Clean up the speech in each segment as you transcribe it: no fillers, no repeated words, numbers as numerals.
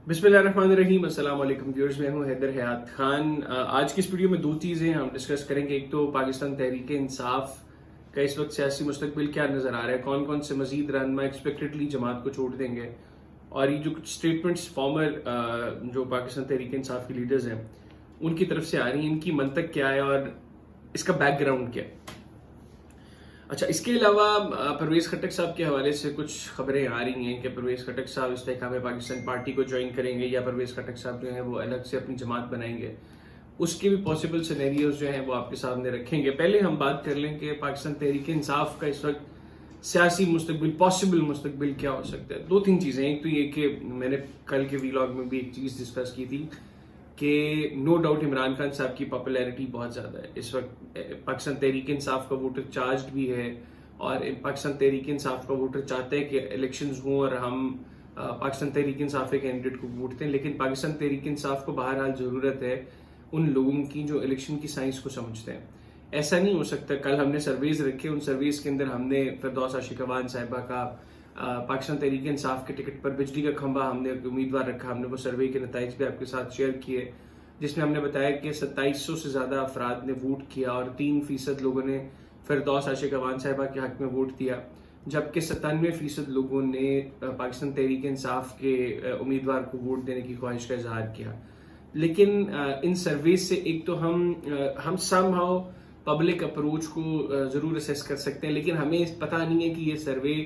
बिस्मिल्लाहिर्रहमानिर्रहीम। अस्सलाम वालेकुम व्यूअर्स, मैं हूं हैदर हयात खान। आज की इस वीडियो में दो चीज़ें हम डिस्कस करेंगे। एक तो पाकिस्तान तहरीक इंसाफ का इस वक्त सियासी मुस्तकबिल क्या नज़र आ रहा है, कौन कौन से मजीद रहनुमा एक्सपेक्टेडली जमात को छोड़ देंगे, और ये जो कुछ स्टेटमेंट्स फॉर्मर जो पाकिस्तान तहरीक इंसाफ के लीडर्स हैं उनकी तरफ से आ रही हैं, इनकी मंतक क्या है और इसका बैकग्राउंड क्या है। अच्छा, इसके अलावा परवेज़ खट्टक साहब के हवाले से कुछ खबरें आ रही हैं कि परवेज़ खट्टक साहब इस्तेहकाम पाकिस्तान पार्टी को ज्वाइन करेंगे या परवेज़ खट्टक साहब जो है वो अलग से अपनी जमात बनाएंगे। उसके भी पॉसिबल सिनेरियोज जो हैं वो आपके सामने रखेंगे। पहले हम बात कर लें कि पाकिस्तान तहरीक इंसाफ का इस वक्त सियासी मुस्तकबिल, पॉसिबल मुस्तकबिल क्या हो सकता है। दो तीन चीज़ें। एक तो ये कि मैंने कल के वीलॉग में भी एक चीज़ डिस्कस की थी कि नो डाउट इमरान खान साहब की पॉपुलैरिटी बहुत ज़्यादा है इस वक्त। पाकिस्तान तहरीक इंसाफ का वोटर चार्ज भी है और पाकिस्तान तहरीक इंसाफ का वोटर चाहता है कि इलेक्शंस हों और हम पाकिस्तान तहरीक इंसाफ के कैंडिडेट को वोट दें। लेकिन पाकिस्तान तहरीक इंसाफ को बहरहाल ज़रूरत है उन लोगों की जो इलेक्शन की साइंस को समझते हैं। ऐसा नहीं हो सकता। कल हमने सर्वेज रखे, उन सर्वेज के अंदर हमने फिरदौस आशिक अवान साहिबा का पाकिस्तान तहरीक इंसाफ के टिकट पर बिजली का खंभा हमने उम्मीदवार रखा। हमने वो सर्वे के नतीजे भी आपके साथ शेयर किए, जिसमें हमने बताया कि 2700 से ज़्यादा अफराद ने वोट किया और 3% लोगों ने फिरदौस आशिक अवान साहिबा के हक में वोट दिया, जबकि 97% लोगों ने पाकिस्तान तहरीक इंसाफ के उम्मीदवार को वोट देने की ख्वाहिश का इजहार किया। लेकिन इन सर्वेज से एक तो हम समहाउ पब्लिक अप्रोच को ज़रूर असेस कर सकते हैं, लेकिन हमें पता नहीं है कि ये सर्वे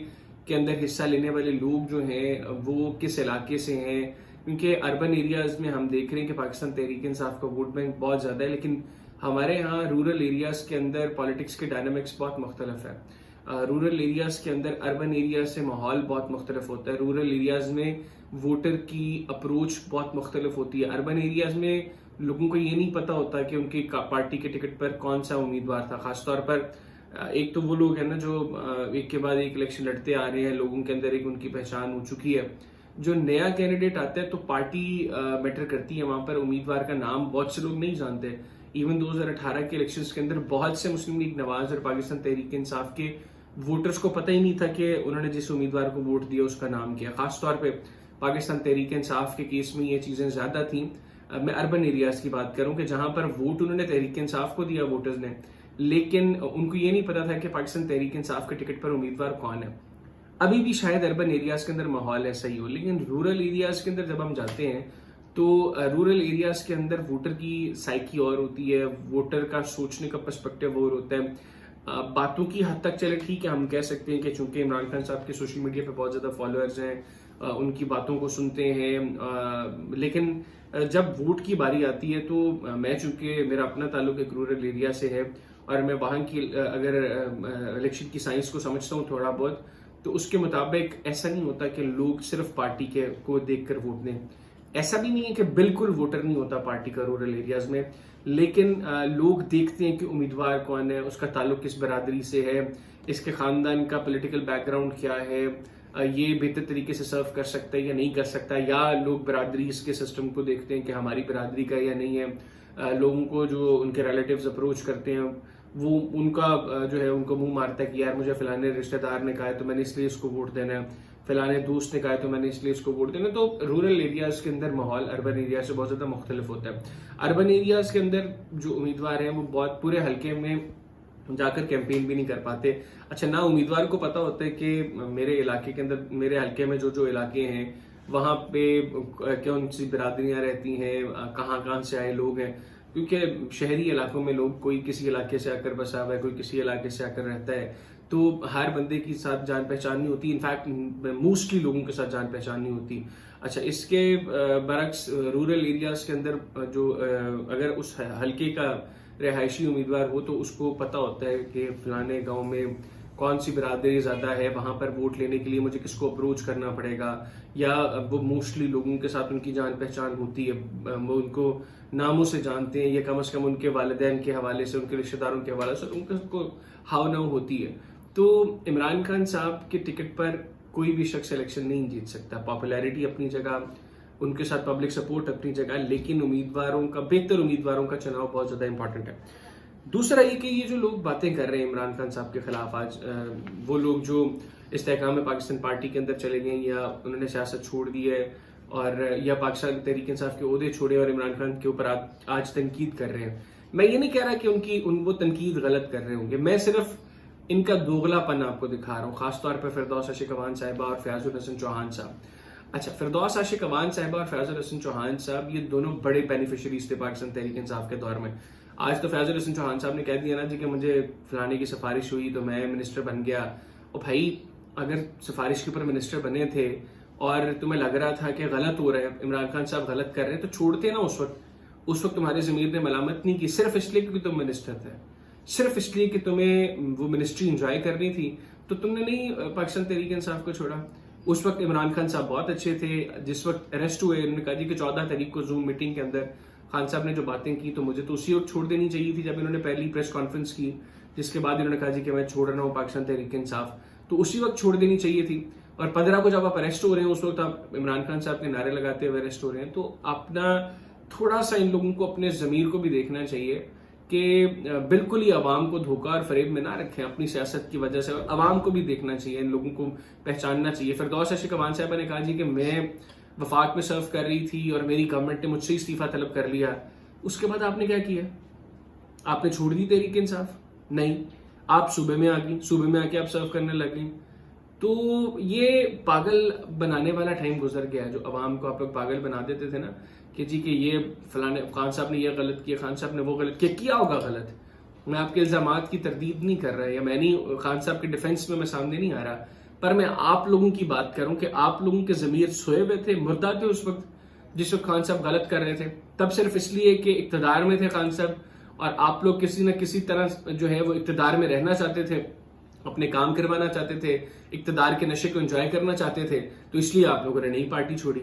के अंदर हिस्सा लेने वाले लोग जो हैं वो किस इलाके से हैं, क्योंकि अर्बन एरियाज में हम देख रहे हैं कि पाकिस्तान तहरीक इंसाफ का वोट बैंक बहुत ज़्यादा है, लेकिन हमारे यहाँ रूरल एरियाज के अंदर पॉलिटिक्स के डायनामिक्स बहुत मुख्तलिफ है। रूरल एरियाज के अंदर अर्बन एरियाज से माहौल बहुत मुख्तलिफ होता है। रूरल एरियाज में वोटर की अप्रोच बहुत मुख्तलिफ होती है। अर्बन एरियाज में लोगों को ये नहीं पता होता कि उनकी पार्टी के टिकट पर कौन सा उम्मीदवार था। खासतौर पर एक तो वो लोग हैं ना जो एक के बाद एक इलेक्शन लड़ते आ रहे हैं, लोगों के अंदर एक उनकी पहचान हो चुकी है। जो नया कैंडिडेट आता है तो पार्टी मैटर करती है, वहां पर उम्मीदवार का नाम बहुत से लोग नहीं जानते। इवन 2018 के इलेक्शंस के अंदर बहुत से मुस्लिम लीग नवाज और पाकिस्तान तहरीक इंसाफ के वोटर्स को पता ही नहीं था कि उन्होंने जिस उम्मीदवार को वोट दिया उसका नाम क्या। खासतौर पर पाकिस्तान तहरीक इंसाफ के केस में ये चीजें ज्यादा थी। मैं अर्बन एरियाज की बात करूं कि जहां पर वोट उन्होंने तहरीक इंसाफ को दिया वोटर्स ने, लेकिन उनको ये नहीं पता था कि पाकिस्तान तहरीक इंसाफ के टिकट पर उम्मीदवार कौन है। अभी भी शायद अर्बन एरियाज के अंदर माहौल ऐसा ही हो, लेकिन रूरल एरियाज के अंदर जब हम जाते हैं तो रूरल एरियाज के अंदर वोटर की साइकी और होती है, वोटर का सोचने का पर्सपेक्टिव और होता है। बातों की हद तक चले ठीक है, हम कह सकते हैं कि चूंकि इमरान खान साहब के सोशल मीडिया पे बहुत ज्यादा फॉलोअर्स हैं, उनकी बातों को सुनते हैं, लेकिन जब वोट की बारी आती है तो मैं चूंकि मेरा अपना ताल्लुक एक रूरल एरिया से है और मैं वहाँ की अगर इलेक्शन की साइंस को समझता हूँ थोड़ा बहुत, तो उसके मुताबिक ऐसा नहीं होता कि लोग सिर्फ पार्टी के को देखकर वोट दें। ऐसा भी नहीं है कि बिल्कुल वोटर नहीं होता पार्टी का रूरल एरियाज में, लेकिन लोग देखते हैं कि उम्मीदवार कौन है, उसका ताल्लुक किस बरादरी से है, इसके खानदान का पॉलिटिकल बैकग्राउंड क्या है, ये बेहतर तरीके से सर्व कर सकता है या नहीं कर सकता, या लोग बरादरी इसके सिस्टम को देखते हैं कि हमारी बरादरी का या नहीं है। लोगों को जो उनके रिलेटिव्स अप्रोच करते हैं वो उनका जो है उनको मुंह मारता है कि यार मुझे फलाने रिश्तेदार ने कहा है तो मैंने इसलिए इसको वोट देना है, फलाने दोस्त ने कहा है तो मैंने इसलिए इसको वोट देना है। तो रूरल एरियाज के अंदर माहौल अर्बन एरिया से बहुत ज्यादा मुख्तलिफ होता है। अर्बन एरियाज के अंदर जो उम्मीदवार हैं वो बहुत पूरे हल्के में जाकर कैंपेन भी नहीं कर पाते। अच्छा, ना उम्मीदवार को पता होता है कि मेरे इलाके के अंदर, मेरे हल्के में जो इलाके हैं वहां पे कौन सी बिरादरियां रहती हैं, कहाँ से आए लोग हैं, क्योंकि शहरी इलाकों में लोग कोई किसी इलाके से आकर बसा हुआ है, कोई किसी इलाके से आकर रहता है, तो हर बंदे के साथ जान पहचान नहीं होती। इनफैक्ट मोस्टली लोगों के साथ जान पहचान नहीं होती। अच्छा, इसके बरक्स रूरल एरियाज के अंदर जो अगर उस हल्के का रिहायशी उम्मीदवार हो तो उसको पता होता है कि फलाने गांव में कौन सी बिरादरी ज़्यादा है, वहां पर वोट लेने के लिए मुझे किसको अप्रोच करना पड़ेगा, या वो मोस्टली लोगों के साथ उनकी जान पहचान होती है, वो उनको नामों से जानते हैं या कम से कम उनके वालिदैन के हवाले से, उनके रिश्तेदारों के हवाले से उनको हाव नाव होती है। तो इमरान खान साहब के टिकट पर कोई भी शख्स इलेक्शन नहीं जीत सकता। पॉपुलैरिटी अपनी जगह, उनके साथ पब्लिक सपोर्ट अपनी जगह, लेकिन उम्मीदवारों का, बेहतर उम्मीदवारों का चुनाव बहुत ज्यादा इंपॉर्टेंट है। दूसरा ये कि ये जो लोग बातें कर रहे हैं इमरान खान साहब के खिलाफ आज, वो लोग जो इस्तेहकाम पाकिस्तान पार्टी के अंदर चले गए या उन्होंने सियासत छोड़ दी है اور یا پاکستان تحریک انصاف کے عہدے چھوڑے اور عمران خان کے اوپر آج تنقید کر رہے ہیں. میں یہ نہیں کہہ رہا کہ وہ تنقید غلط کر رہے ہوں گے، میں صرف ان کا دوغلا پن آپ کو دکھا رہا ہوں، خاص طور پہ فردوس عاشق اوان صاحبہ اور فیاض الحسن چوہان صاحب. اچھا، فردوس عاشق اوان صاحبہ اور فیاض الحسن چوہان صاحب یہ دونوں بڑے بینیفیشریز تھے پاکستان تحریک انصاف کے دور میں. آج تو فیاض الحسن چوہان صاحب نے کہہ دیا نا جی کہ مجھے فلانے کی سفارش ہوئی تو میں منسٹر بن گیا. اور بھائی اگر سفارش کے اوپر منسٹر بنے تھے اور تمہیں لگ رہا تھا کہ غلط ہو رہا ہے، عمران خان صاحب غلط کر رہے ہیں، تو چھوڑتے نا اس وقت تمہارے ضمیر نے ملامت نہیں کی، صرف اس لیے کیونکہ تم منسٹر تھے، صرف اس لیے کہ تمہیں وہ منسٹری انجوائے کرنی تھی تو تم نے نہیں پاکستان تحریک انصاف کو چھوڑا. اس وقت عمران خان صاحب بہت اچھے تھے، جس وقت اریسٹ ہوئے انہوں نے کہا جی کہ 14 تاریخ کو زوم میٹنگ کے اندر خان صاحب نے جو باتیں کی تو مجھے تو اسی وقت چھوڑ دینی چاہیے تھی جب انہوں نے پہلی پریس کانفرنس کی، جس کے بعد انہوں نے کہا جی کہ میں چھوڑ رہا ہوں پاکستان تحریک انصاف، تو اسی وقت چھوڑ دینی چاہیے تھی. اور 15 کو جب آپ اریسٹ ہو رہے ہیں اس وقت آپ عمران خان صاحب کے نعرے لگاتے ہوئے اریسٹ ہو رہے ہیں، تو اپنا تھوڑا سا ان لوگوں کو اپنے ضمیر کو بھی دیکھنا چاہیے کہ بالکل ہی عوام کو دھوکہ اور فریب میں نہ رکھیں اپنی سیاست کی وجہ سے، اور عوام کو بھی دیکھنا چاہیے، ان لوگوں کو پہچاننا چاہیے. فردوس عاشق اوان صاحبہ نے کہا جی کہ میں وفاق میں سرو کر رہی تھی اور میری گورنمنٹ نے مجھ سے استعفیٰ طلب کر لیا. اس کے بعد آپ نے کیا کیا؟ آپ نے چھوڑ دی تحریک انصاف؟ نہیں، آپ صوبے میں آ گئی، صوبے میں آ کے آپ سرو کرنے لگ گئی. تو یہ پاگل بنانے والا ٹائم گزر گیا ہے، جو عوام کو آپ لوگ پاگل بنا دیتے تھے نا کہ جی کہ یہ فلانے خان صاحب نے یہ غلط کیا، خان صاحب نے وہ غلط کیا ہوگا غلط. میں آپ کے الزامات کی تردید نہیں کر رہا یا میں نہیں خان صاحب کے ڈیفنس میں سامنے نہیں آ رہا، پر میں آپ لوگوں کی بات کروں کہ آپ لوگوں کے ضمیر سوئے ہوئے تھے، مردہ تھے اس وقت جس وقت خان صاحب غلط کر رہے تھے. تب صرف اس لیے کہ اقتدار میں تھے خان صاحب اور آپ لوگ کسی نہ کسی طرح جو ہے وہ اقتدار میں رہنا چاہتے تھے، اپنے کام کروانا چاہتے تھے، اقتدار کے نشے کو انجوائے کرنا چاہتے تھے، تو اس لیے آپ لوگوں نے نئی پارٹی چھوڑی.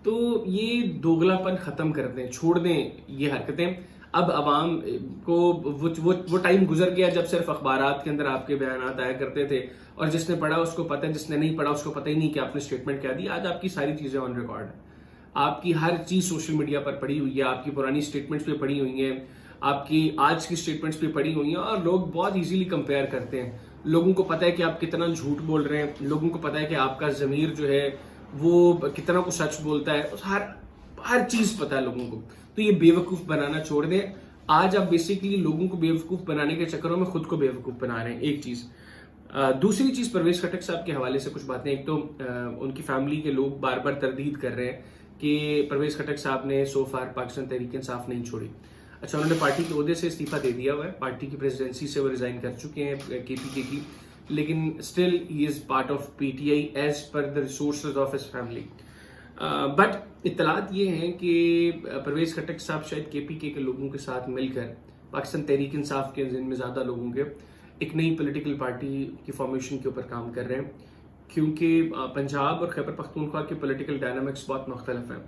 تو یہ دوگلا پن ختم کر دیں، چھوڑ دیں یہ حرکتیں. اب عوام کو وہ ٹائم گزر گیا جب صرف اخبارات کے اندر آپ کے بیانات آیا کرتے تھے اور جس نے پڑھا اس کو پتہ ہے، جس نے نہیں پڑھا اس کو پتہ ہی نہیں کہ آپ نے اسٹیٹمنٹ کیا دی. آج آپ کی ساری چیزیں آن ریکارڈ ہیں، آپ کی ہر چیز سوشل میڈیا پر پڑی ہوئی ہے، آپ کی پرانی اسٹیٹمنٹس پہ پڑی ہوئی ہیں، آپ کی آج کی اسٹیٹمنٹس پہ پڑی ہوئی ہیں، اور لوگ بہت ایزیلی کمپیئر کرتے ہیں. لوگوں کو پتہ ہے کہ آپ کتنا جھوٹ بول رہے ہیں، لوگوں کو پتہ ہے کہ آپ کا ضمیر جو ہے وہ کتنا کو سچ بولتا ہے، ہر چیز پتہ ہے لوگوں کو. تو یہ بیوقوف بنانا چھوڑ دیں. آج آپ بیسیکلی لوگوں کو بیوقوف بنانے کے چکروں میں خود کو بیوقوف بنا رہے ہیں. ایک چیز. دوسری چیز، پرویز خٹک صاحب کے حوالے سے کچھ باتیں. ایک تو ان کی فیملی کے لوگ بار بار تردید کر رہے ہیں کہ پرویز خٹک صاحب نے سو فار پاکستان تحریک انصاف نہیں چھوڑی. اچھا، انہوں نے پارٹی کے عہدے سے استعفیٰ دے دیا ہوا ہے، پارٹی کی پریزیڈنسی سے وہ ریزائن کر چکے ہیں کے پی کے کی، لیکن still he is part of P T I as per the resources of his family. But اطلاعات یہ ہیں کہ پرویز خٹک صاحب شاید کے پی کے لوگوں کے ساتھ مل کر پاکستان تحریک انصاف کے ذہن میں زیادہ لوگوں کے ایک نئی پولیٹیکل پارٹی کی فارمیشن کے اوپر کام کر رہے ہیں، کیونکہ پنجاب اور خیبر پختونخوا کے پولیٹیکل ڈائنامکس بہت مختلف ہیں.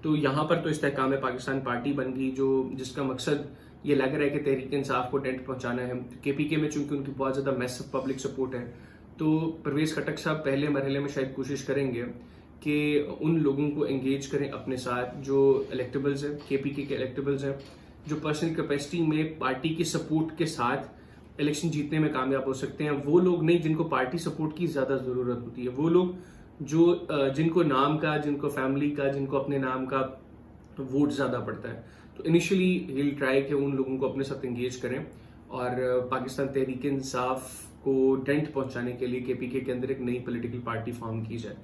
تو یہاں پر تو استحکام پاکستان پارٹی بن گئی جس کا مقصد یہ لگ رہا ہے کہ تحریک انصاف کو ڈینٹ پہنچانا ہے. کے پی کے میں چونکہ ان کی بہت زیادہ میسو پبلک سپورٹ ہے، تو پرویز خٹک صاحب پہلے مرحلے میں شاید کوشش کریں گے کہ ان لوگوں کو انگیج کریں اپنے ساتھ جو الیکٹیبلز ہیں، کے پی کے الیکٹیبلز ہیں، جو پرسنل کیپیسٹی میں پارٹی کی سپورٹ کے ساتھ الیکشن جیتنے میں کامیاب ہو سکتے ہیں. وہ لوگ نہیں جن کو پارٹی سپورٹ کی زیادہ ضرورت ہوتی ہے، وہ لوگ جن کو نام کا، جن کو فیملی کا، جن کو اپنے نام کا ووٹ زیادہ پڑتا ہے. تو انیشلی ہیل ٹرائی کہ ان لوگوں کو اپنے ساتھ انگیج کریں اور پاکستان تحریک انصاف کو ڈینٹ پہنچانے کے لیے کے پی کے اندر ایک نئی پولیٹیکل پارٹی فارم کی جائے.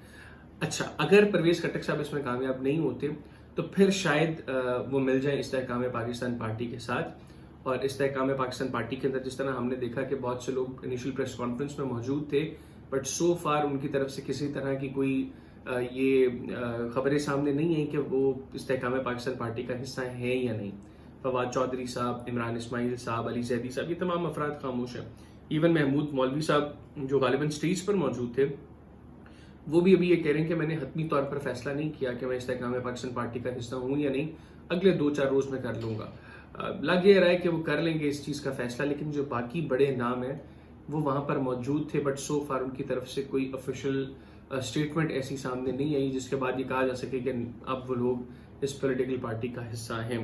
اچھا، اگر پرویز خٹک صاحب اس میں کامیاب نہیں ہوتے تو پھر شاید وہ مل جائیں استحکام پاکستان پارٹی کے ساتھ. اور استحکام پاکستان پارٹی کے اندر جس طرح ہم نے دیکھا کہ بہت سے لوگ انیشل پریس کانفرنس میں موجود تھے، بٹ سو فار ان کی طرف سے کسی طرح کی کوئی یہ خبریں سامنے نہیں ہیں کہ وہ استحکام پاکستان پارٹی کا حصہ ہیں یا نہیں. فواد چودھری صاحب، عمران اسماعیل صاحب، علی زیدی صاحب، یہ تمام افراد خاموش ہیں. ایون محمود مولوی صاحب جو غالباً اسٹیج پر موجود تھے، وہ بھی ابھی یہ کہہ رہے ہیں کہ میں نے حتمی طور پر فیصلہ نہیں کیا کہ میں استحکام پاکستان پارٹی کا حصہ ہوں یا نہیں، اگلے 2-4 روز میں کر لوں گا. لگ یہ رہا ہے کہ وہ کر لیں گے اس چیز کا فیصلہ، لیکن جو باقی بڑے نام ہیں وہ وہاں پر موجود تھے، بٹ سو فار ان کی طرف سے کوئی آفیشیل اسٹیٹمنٹ ایسی سامنے نہیں آئی جس کے بعد یہ کہا جا سکے کہ اب وہ لوگ اس پولیٹیکل پارٹی کا حصہ ہیں.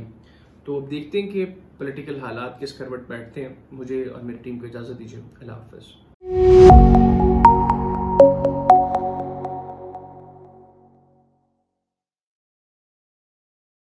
تو اب دیکھتے ہیں کہ پولیٹیکل حالات کس کروٹ بیٹھتے ہیں. مجھے اور میری ٹیم کو اجازت دیجیے. اللہ حافظ.